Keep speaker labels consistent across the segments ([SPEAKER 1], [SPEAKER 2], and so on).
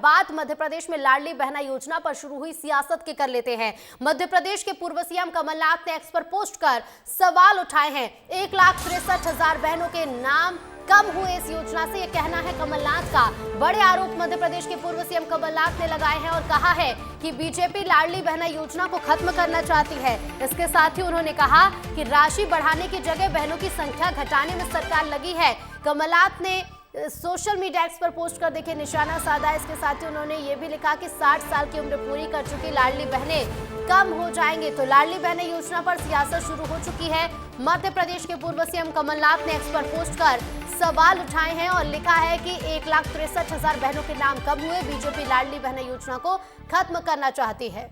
[SPEAKER 1] बात मध्य प्रदेश में लाडली बहना योजना पर शुरू हुई सियासत के कर लेते हैं। मध्य प्रदेश के पूर्व सीएम कमलनाथ ने एक्स पर पोस्ट कर सवाल उठाए हैं। 1,63,000 बहनों के नाम कम हुए इस योजना से, ये कहना है कमलनाथ का। बड़े आरोप मध्य प्रदेश के पूर्व सीएम कमलनाथ ने लगाए हैं और कहा है कि बीजेपी लाडली बहना योजना को खत्म करना चाहती है। इसके साथ ही उन्होंने कहा कि राशि बढ़ाने की जगह बहनों की संख्या घटाने में सरकार लगी है। कमलनाथ ने सोशल मीडिया एक्स पर पोस्ट कर देखिए निशाना साधा। इसके साथ ही उन्होंने ये भी लिखा कि 60 साल की उम्र पूरी कर चुकी लाडली बहनें कम हो जाएंगे। तो लाडली बहनें योजना पर सियासत शुरू हो चुकी है। मध्य प्रदेश के पूर्व सीएम कमलनाथ ने एक्स पर पोस्ट कर सवाल उठाए हैं और लिखा है कि 1,63,000 बहनों के नाम कम हुए, बीजेपी लाडली बहना योजना को खत्म करना चाहती है।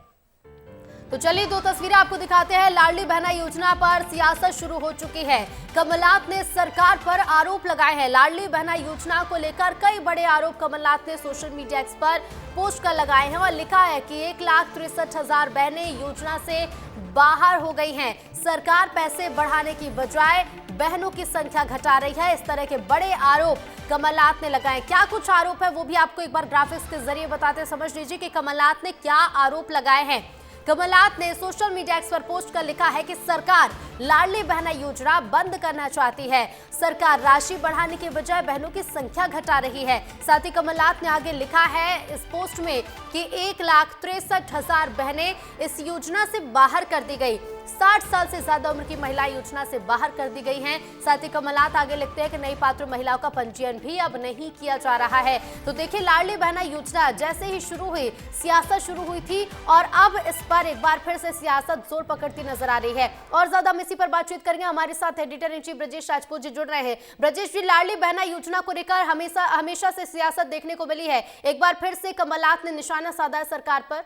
[SPEAKER 1] तो चलिए दो तस्वीरें आपको दिखाते हैं। लाडली बहना योजना पर सियासत शुरू हो चुकी है। कमलनाथ ने सरकार पर आरोप लगाए हैं। लाडली बहना योजना को लेकर कई बड़े आरोप कमलनाथ ने सोशल मीडिया एक्स पर पोस्ट कर लगाए हैं और लिखा है कि 1,63,000 बहनें योजना से बाहर हो गई हैं। सरकार पैसे बढ़ाने की बजाय बहनों की संख्या घटा रही है। इस तरह के बड़े आरोप कमलनाथ ने लगाए। क्या कुछ आरोप है वो भी आपको एक बार ग्राफिक्स के जरिए बताते समझ लीजिए कि कमलनाथ ने क्या आरोप लगाए हैं। कमलनाथ ने सोशल मीडिया एक्स पर पोस्ट कर लिखा है कि सरकार लाडली बहना योजना बंद करना चाहती है। सरकार राशि बढ़ाने के बजाय बहनों की संख्या घटा रही है। साथ ही कमलनाथ ने आगे लिखा है इस पोस्ट में कि 1,63,000 बहनें इस योजना से बाहर कर दी गई। 60 साल से ज्यादा उम्र की महिला योजना से बाहर कर दी गई हैं। साथ ही कमलनाथ आगे लिखते हैं कि नई पात्र महिलाओं का पंजीयन भी अब नहीं किया जा रहा है। तो देखिए लाडली बहना योजना जैसे ही शुरू हुई, सियासत शुरू हुई थी और अब इस पर एक बार फिर से सियासत जोर पकड़ती नजर आ रही है। और ज्यादा हम इसी पर बातचीत करेंगे। हमारे साथ editor in chief Brajesh Rajput ji जुड़ रहे हैं। ब्रजेश जी, लाडली बहना योजना को लेकर हमेशा से सियासत देखने को मिली है। एक बार फिर से कमलनाथ ने निशाना साधा है सरकार पर।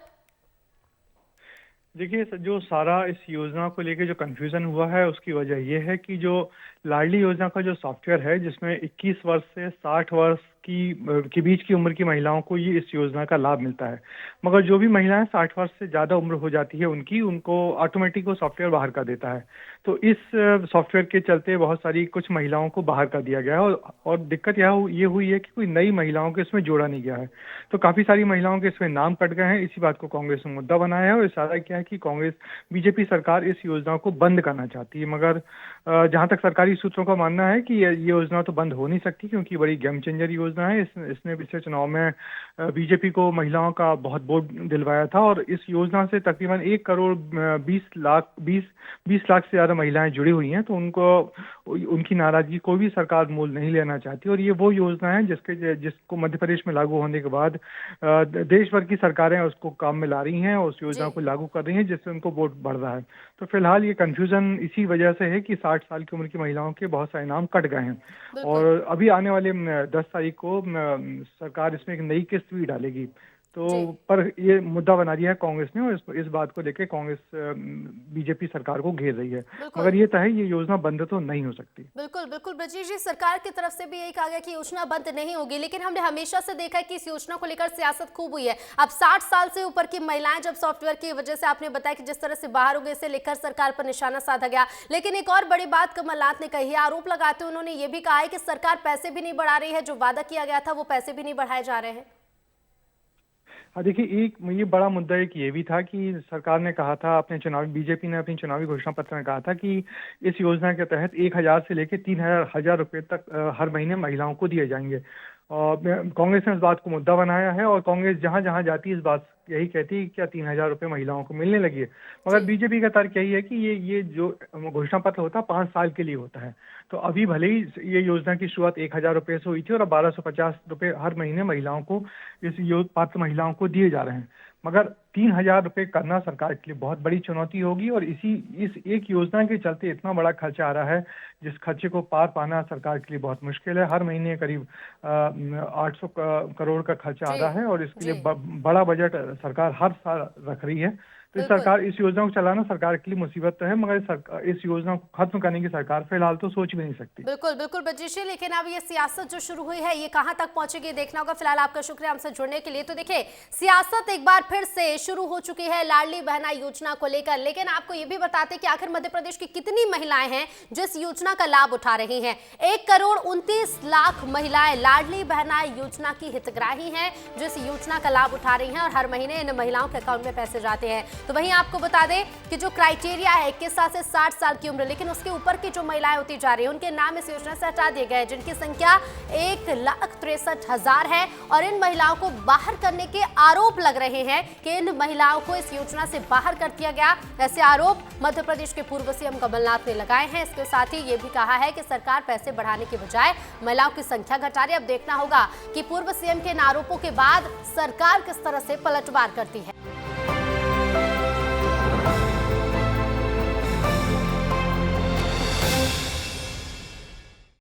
[SPEAKER 2] देखिए, जो सारा इस योजना को लेके जो कंफ्यूजन हुआ है उसकी वजह यह है कि जो लाडली योजना का जो सॉफ्टवेयर है जिसमें 21 वर्ष से 60 वर्ष के बीच की उम्र की महिलाओं को ये इस योजना का लाभ मिलता है। मगर जो भी महिलाएं 60 वर्ष से ज़्यादा उम्र हो जाती है उनको ऑटोमेटिक वो सॉफ्टवेयर बाहर कर देता है। तो इस सॉफ्टवेयर के चलते बहुत सारी कुछ महिलाओं को बाहर कर दिया गया है और दिक्कत ये हुई है कि कोई नई महिलाओं को इसमें जोड़ा नहीं गया है। तो काफ़ी सारी महिलाओं के इसमें नाम कट गए हैं। इसी बात को कांग्रेस ने मुद्दा बनाया है और इशारा किया है कि कांग्रेस बीजेपी सरकार इस योजना को बंद करना चाहती है। मगर जहाँ तक सरकारी सूत्रों का मानना है कि ये योजना तो बंद हो नहीं सकती क्योंकि बड़ी गेम चेंजर योजना है। इसने पिछले चुनाव में बीजेपी को महिलाओं का बहुत वोट दिलवाया था और इस योजना से तकरीबन 1,20 लाख से ज़्यादा महिलाएं जुड़ी हुई हैं। तो उनकी नाराजगी को भी सरकार मोल नहीं लेना चाहती और ये वो योजना है जिसको मध्य प्रदेश में लागू होने के बाद देश भर की सरकारें उसको काम में ला रही हैं और उस योजना को लागू कर रही हैं जिससे उनको वोट बढ़ रहा है। तो फिलहाल ये कंफ्यूजन इसी वजह से है कि 60 साल की उम्र की महिलाओं के बहुत सारे नाम कट गए हैं और अभी आने वाले 10 तारीख को सरकार इसमें एक नई किस्त भी डालेगी। तो पर ये मुद्दा बना दिया है कांग्रेस ने और इस बात को लेकर कांग्रेस बीजेपी सरकार को घेर रही है। मगर ये तय है ये योजना बंद तो नहीं हो सकती।
[SPEAKER 1] बिल्कुल बिल्कुल ब्रजेश जी, सरकार की तरफ से भी यही कहा गया कि योजना बंद नहीं होगी, लेकिन हमने हमेशा से देखा है कि इस योजना को लेकर सियासत खूब हुई है। अब 60 साल से ऊपर की महिलाएं जब सॉफ्टवेयर की वजह से आपने बताया कि जिस तरह से बाहर हो गए, इसे लेकर सरकार पर निशाना साधा गया। लेकिन एक और बड़ी बात कमलनाथ ने कही है, आरोप लगाते हुए उन्होंने ये भी कहा है कि सरकार पैसे भी नहीं बढ़ा रही है, जो वादा किया गया था वो पैसे भी नहीं बढ़ाए जा रहे हैं।
[SPEAKER 2] हाँ, देखिए, एक ये बड़ा मुद्दा एक ये भी था कि सरकार ने कहा था बीजेपी ने अपनी चुनावी घोषणा पत्र में कहा था कि इस योजना के तहत 1,000 से लेकर 3,000 रुपए तक हर महीने महिलाओं को दिए जाएंगे। और कांग्रेस ने इस बात को मुद्दा बनाया है और कांग्रेस जहां जहां जाती है इस बात यही कहती है कि क्या 3,000 रुपये महिलाओं को मिलने लगी है। मगर बीजेपी का तर्क यही है कि ये जो घोषणा पत्र होता है 5 साल के लिए होता है। तो अभी भले ही ये योजना की शुरुआत 1,000 रुपये से हुई थी और अब 1,250 रुपये हर महीने महिलाओं को पात्र महिलाओं को दिए जा रहे हैं, मगर 3,000 रुपये करना सरकार के लिए बहुत बड़ी चुनौती होगी और इस एक योजना के चलते इतना बड़ा खर्चा आ रहा है जिस खर्चे को पार पाना सरकार के लिए बहुत मुश्किल है। हर महीने करीब 800 करोड़ का खर्चा आ रहा है और इसके लिए बड़ा बजट सरकार हर साल रख रही है। तो
[SPEAKER 1] बिल्कुल
[SPEAKER 2] सरकार इस योजना को चलाना सरकार के लिए मुसीबत तो है, मगर सरकार इस योजना को खत्म करने की सरकार फिलहाल तो सोच भी नहीं सकती।
[SPEAKER 1] बिल्कुल बिल्कुल ब्रजेश जी, लेकिन अब ये सियासत जो शुरू हुई है ये कहां तक पहुंचेगी देखना होगा। फिलहाल आपका शुक्रिया हमसे जुड़ने के लिए। तो देखिए, सियासत एक बार फिर से शुरू हो चुकी है लाडली बहना योजना को लेकर, लेकिन आपको ये भी बताते कि आखिर मध्य प्रदेश की कितनी महिलाएं हैं जो इस योजना का लाभ उठा रही हैं। 1,29,00,000 महिलाएं लाडली बहना योजना की हितग्राही हैं जो इस योजना का लाभ उठा रही हैं और हर महीने इन महिलाओं के अकाउंट में पैसे जाते हैं। तो वहीं आपको बता दें कि जो क्राइटेरिया है 21 साल से 60 साल की उम्र, लेकिन उसके ऊपर की जो महिलाएं होती जा रही है उनके नाम इस योजना से हटा दिए गए, जिनकी संख्या 1,63,000 है। और इन महिलाओं को बाहर करने के आरोप लग रहे हैं कि इन महिलाओं को इस योजना से बाहर कर दिया गया। ऐसे आरोप मध्य प्रदेश के पूर्व सीएम कमलनाथ ने लगाए हैं। इसके साथ ही ये भी कहा है कि सरकार पैसे बढ़ाने के बजाय महिलाओं की संख्या घटा रही है। अब देखना होगा कि पूर्व सीएम के इन आरोपों के बाद सरकार किस तरह से पलटवार करती है।